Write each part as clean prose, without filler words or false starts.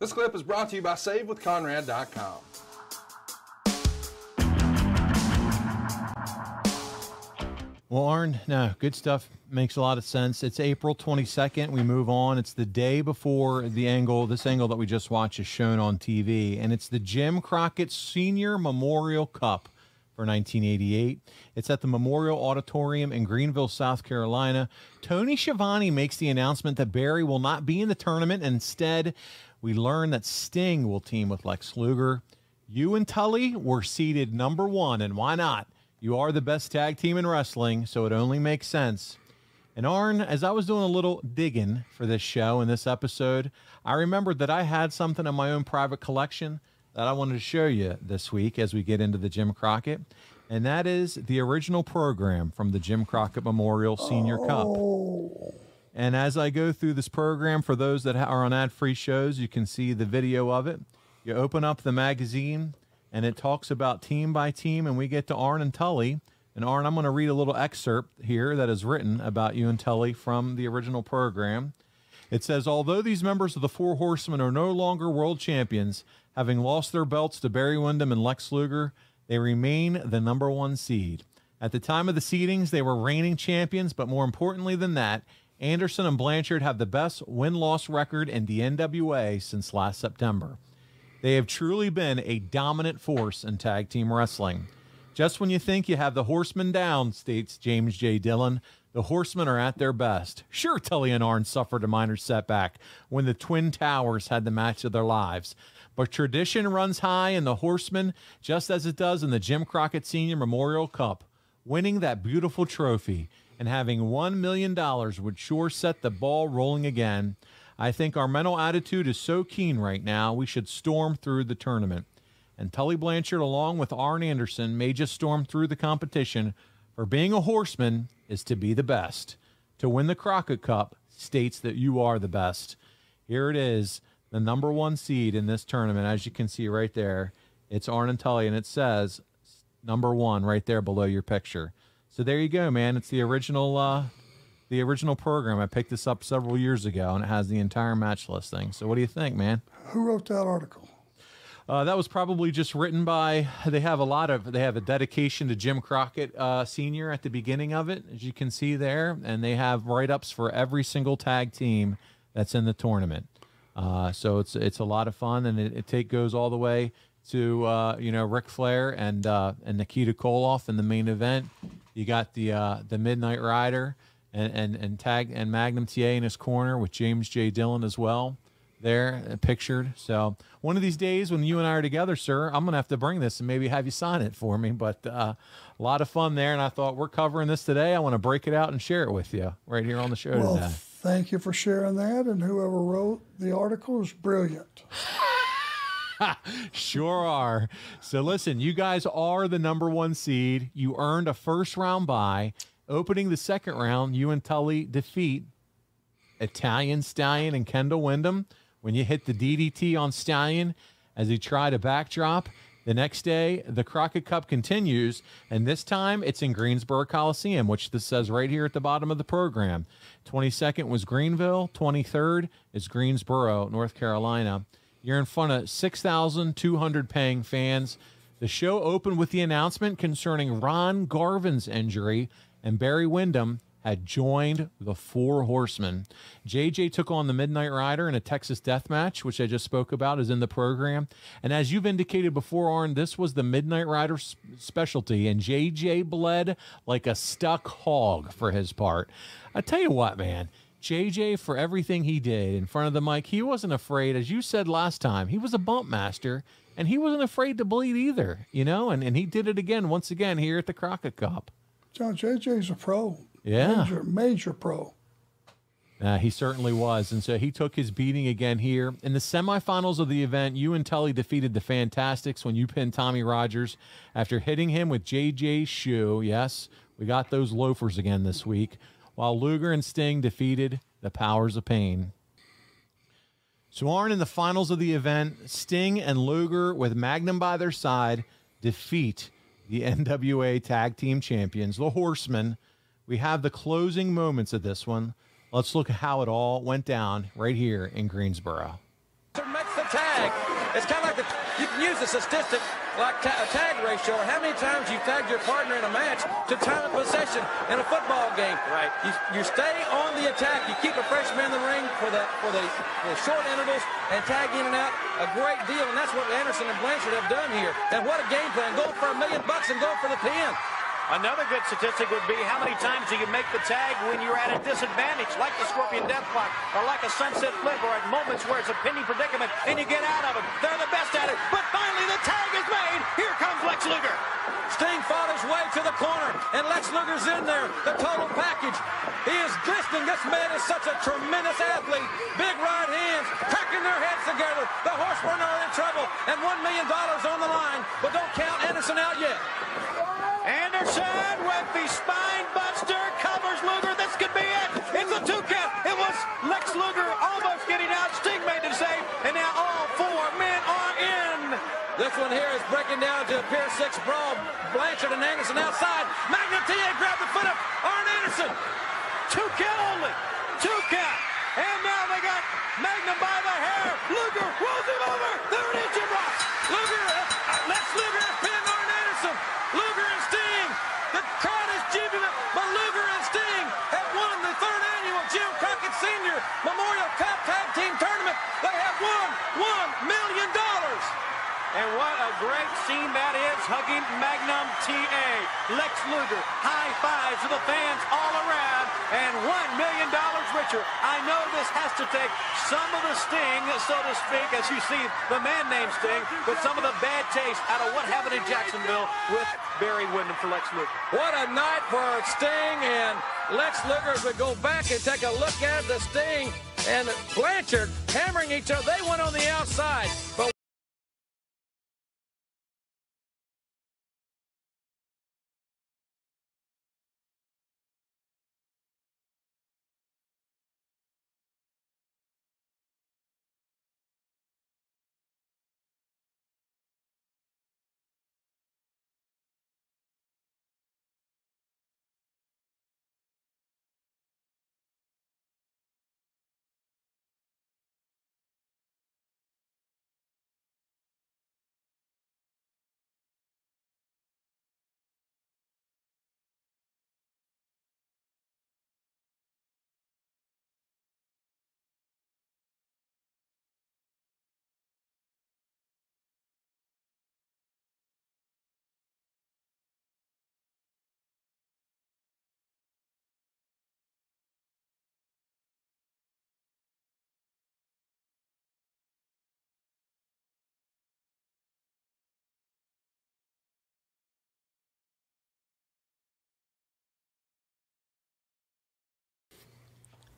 This clip is brought to you by SaveWithConrad.com. Well, Arn, no, good stuff. Makes a lot of sense. It's April 22nd. We move on. It's the day before this angle that we just watched is shown on TV, and it's the Jim Crockett Senior Memorial Cup for 1988. It's at the Memorial Auditorium in Greenville, South Carolina. Tony Schiavone makes the announcement that Barry will not be in the tournament. And instead, we learn that Sting will team with Lex Luger. You and Tully were seeded number 1, and why not? You are the best tag team in wrestling, so it only makes sense. And Arn, as I was doing a little digging for this show and this episode, I remembered that I had something in my own private collection that I wanted to show you this week as we get into the Jim Crockett, and that is the original program from the Jim Crockett Memorial Senior Cup. And as I go through this program, for those that are on ad-free shows, you can see the video of it. You open up the magazine, and it talks about team by team, and we get to Arn and Tully. And Arn, I'm going to read a little excerpt here that is written about you and Tully from the original program. It says, although these members of the Four Horsemen are no longer world champions, having lost their belts to Barry Windham and Lex Luger, they remain the number 1 seed. At the time of the seedings, they were reigning champions, but more importantly than that, Anderson and Blanchard have the best win-loss record in the NWA since last September. They have truly been a dominant force in tag team wrestling. Just when you think you have the Horsemen down, states James J. Dillon, the Horsemen are at their best. Sure, Tully and Arn suffered a minor setback when the Twin Towers had the match of their lives. But tradition runs high in the Horsemen, just as it does in the Jim Crockett Senior Memorial Cup. Winning that beautiful trophy and having $1 million would sure set the ball rolling again. I think our mental attitude is so keen right now, we should storm through the tournament. And Tully Blanchard, along with Arn Anderson, may just storm through the competition, for being a Horseman is to be the best. To win the Crockett Cup states that you are the best. Here it is, the number 1 seed in this tournament. As you can see right there, it's Arn and Tully, and it says number 1 right there below your picture. So there you go, man. It's the original program. I picked this up several years ago, and it has the entire match listing. So what do you think, man? Who wrote that article? That was probably just written by, they have a dedication to Jim Crockett Sr. at the beginning of it, as you can see there, and they have write-ups for every single tag team that's in the tournament. So it's a lot of fun, and it goes all the way to Ric Flair and Nikita Koloff in the main event. You got the Midnight Rider and Magnum TA in his corner with James J. Dillon as well there pictured. So one of these days when you and I are together, sir, I'm going to have to bring this and maybe have you sign it for me. But a lot of fun there, and I thought we're covering this today. I want to break it out and share it with you right here on the show today. Thank you for sharing that, and whoever wrote the article is brilliant. Sure are. So listen, you guys are the number 1 seed. You earned a first-round bye. Opening the second round, you and Tully defeat Italian Stallion and Kendall Windham when you hit the DDT on Stallion as he tried a backdrop. The next day, the Crockett Cup continues, and this time it's in Greensboro Coliseum, which this says right here at the bottom of the program. 22nd was Greenville. 23rd is Greensboro, North Carolina. You're in front of 6,200 paying fans. The show opened with the announcement concerning Ron Garvin's injury, and Barry Windham had joined the Four Horsemen. JJ took on the Midnight Rider in a Texas death match, which I just spoke about, is in the program. And as you've indicated before, Arn, this was the Midnight Rider specialty, and JJ bled like a stuck hog for his part. I tell you what, man, JJ, for everything he did in front of the mic, he wasn't afraid. As you said last time, he was a bump master, and he wasn't afraid to bleed either, and he did it again, once again, here at the Crockett Cup. John, JJ's a pro. Yeah. Major pro. He certainly was. And so he took his beating again here. In the semifinals of the event, you and Tully defeated the Fantastics when you pinned Tommy Rogers after hitting him with JJ's shoe. Yes, we got those loafers again this week. While Luger and Sting defeated the Powers of Pain. So Arn, in the finals of the event, Sting and Luger, with Magnum by their side, defeat the NWA Tag Team Champions, the Horsemen. We have the closing moments of this one. Let's look at how it all went down right here in Greensboro. Mexico tag. It's kind of like you can use the statistic like a tag ratio, or how many times you tagged your partner in a match to time of possession in a football game. Right. You stay on the attack. You keep a fresh man in the ring for the short intervals and tag in and out. A great deal, and that's what Anderson and Blanchard have done here. And what a game plan. Go for $1 million and go for the pin. Another good statistic would be how many times do you make the tag when you're at a disadvantage, like the Scorpion Deathlock, or like a Sunset Flip, or at moments where it's a pinning predicament and you get out of it. They're the best at it. But finally the tag is made. Here comes Lex Luger. Sting fought his way to the corner, and Lex Luger's in there. The total package. He is glistening. This man is such a tremendous athlete. Big right hands, cracking their heads together. The Horsemen are in trouble, and $1 million on the line. But don't count Anderson out yet. Anderson with the Spinebuster covers Luger. This could be it. It's a 2 count. It was Lex Luger almost getting out. Sting made the save, and now all 4 men are in. This one here is breaking down to a Pier 6 brawl. Blanchard and Anderson outside. Magnum TA grabbed the foot of Arn Anderson. 2 count only. 2 count. And now they got Magnum by the hair. Luger rolls him over. There it is, Jim Ross. Lex Luger has pinned Arn Anderson. Luger and Sting. The crowd is jubilant, but Luger and Sting have won the 3rd annual Jim Crockett Sr. Memorial Cup Tag Team Tournament. They have won $1 million. And what a great scene that is, hugging Magnum TA. Lex Luger, high fives to the fans all around, and $1 million richer. I know this has to take some of the sting, so to speak, as you see the man named Sting, but some of the bad taste out of what happened in Jacksonville with Barry Windham for Lex Luger. What a night for Sting and Lex Luger. As we go back and take a look at the Sting and Blanchard hammering each other. They went on the outside, but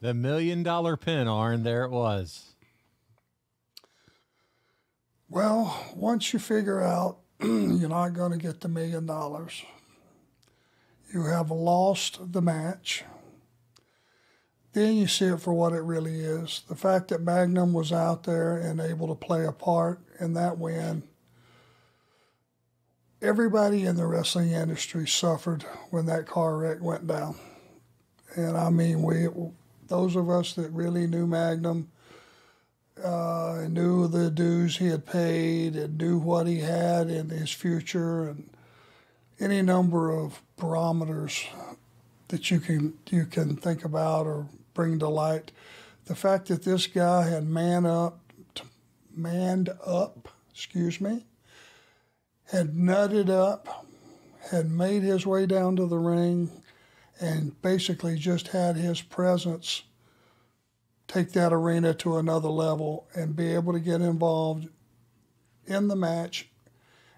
The $1 million pin, Arn, there it was. Well, once you figure out you're not going to get the $1 million, you have lost the match, then you see it for what it really is. The fact that Magnum was out there and able to play a part in that win. Everybody in the wrestling industry suffered when that car wreck went down. And I mean, those of us that really knew Magnum, knew the dues he had paid and knew what he had in his future, and any number of barometers that you can think about or bring to light. The fact that this guy had manned up, had nutted up, had made his way down to the ring, and basically just had his presence take that arena to another level and be able to get involved in the match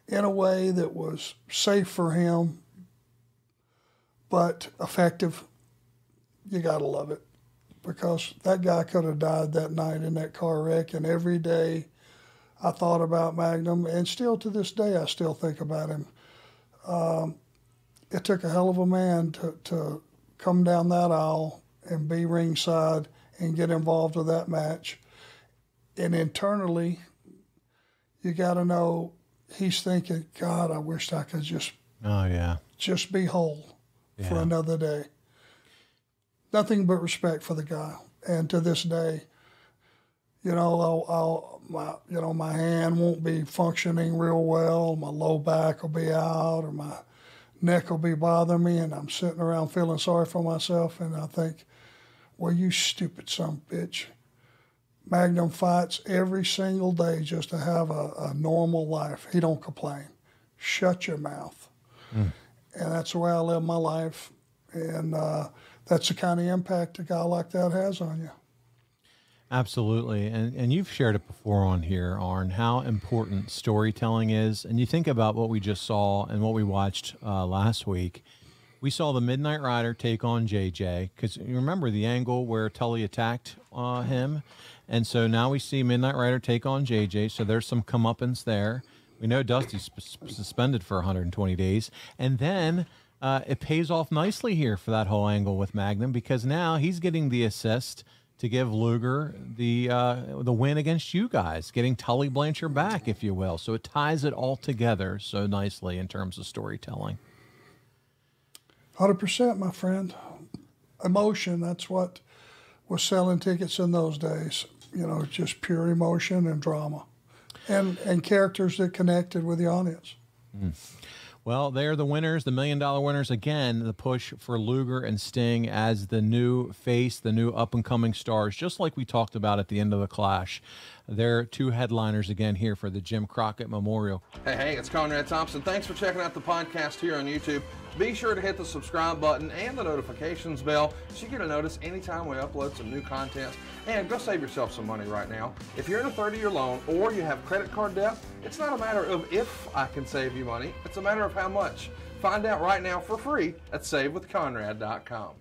in a way that was safe for him, but effective. You gotta love it, because that guy could have died that night in that car wreck, and every day I thought about Magnum, and still to this day I still think about him. It took a hell of a man to come down that aisle and be ringside and get involved with that match. And internally, you got to know he's thinking, God, I wish I could just be whole for another day. Nothing but respect for the guy. And to this day, my hand won't be functioning real well. My low back will be out, or my neck will be bothering me, and I'm sitting around feeling sorry for myself. And I think, well, you stupid son of a bitch. Magnum fights every single day just to have a normal life. He don't complain. Shut your mouth. And that's the way I live my life. And that's the kind of impact a guy like that has on you. Absolutely. And you've shared it before on here, Arn, how important storytelling is. And you think about what we just saw and what we watched last week. We saw the Midnight Rider take on JJ, because you remember the angle where Tully attacked him. And so now we see Midnight Rider take on JJ. So there's some comeuppance there. We know Dusty's suspended for 120 days. And then it pays off nicely here for that whole angle with Magnum, because now he's getting the assist to give Luger the win against you guys, getting Tully Blanchard back, if you will. So it ties it all together so nicely in terms of storytelling. 100%, my friend. Emotion, that's what was selling tickets in those days. Just pure emotion and drama. And characters that connected with the audience. Well, they're the winners, the $1 million winners. Again, the push for Luger and Sting as the new face, the new up-and-coming stars, just like we talked about at the end of the Clash. They're two headliners again here for the Jim Crockett Memorial. Hey, it's Conrad Thompson. Thanks for checking out the podcast here on YouTube. Be sure to hit the subscribe button and the notifications bell so you get a notice anytime we upload some new content. And go save yourself some money right now. If you're in a 30-year loan or you have credit card debt, it's not a matter of if I can save you money. It's a matter of how much. Find out right now for free at SaveWithConrad.com.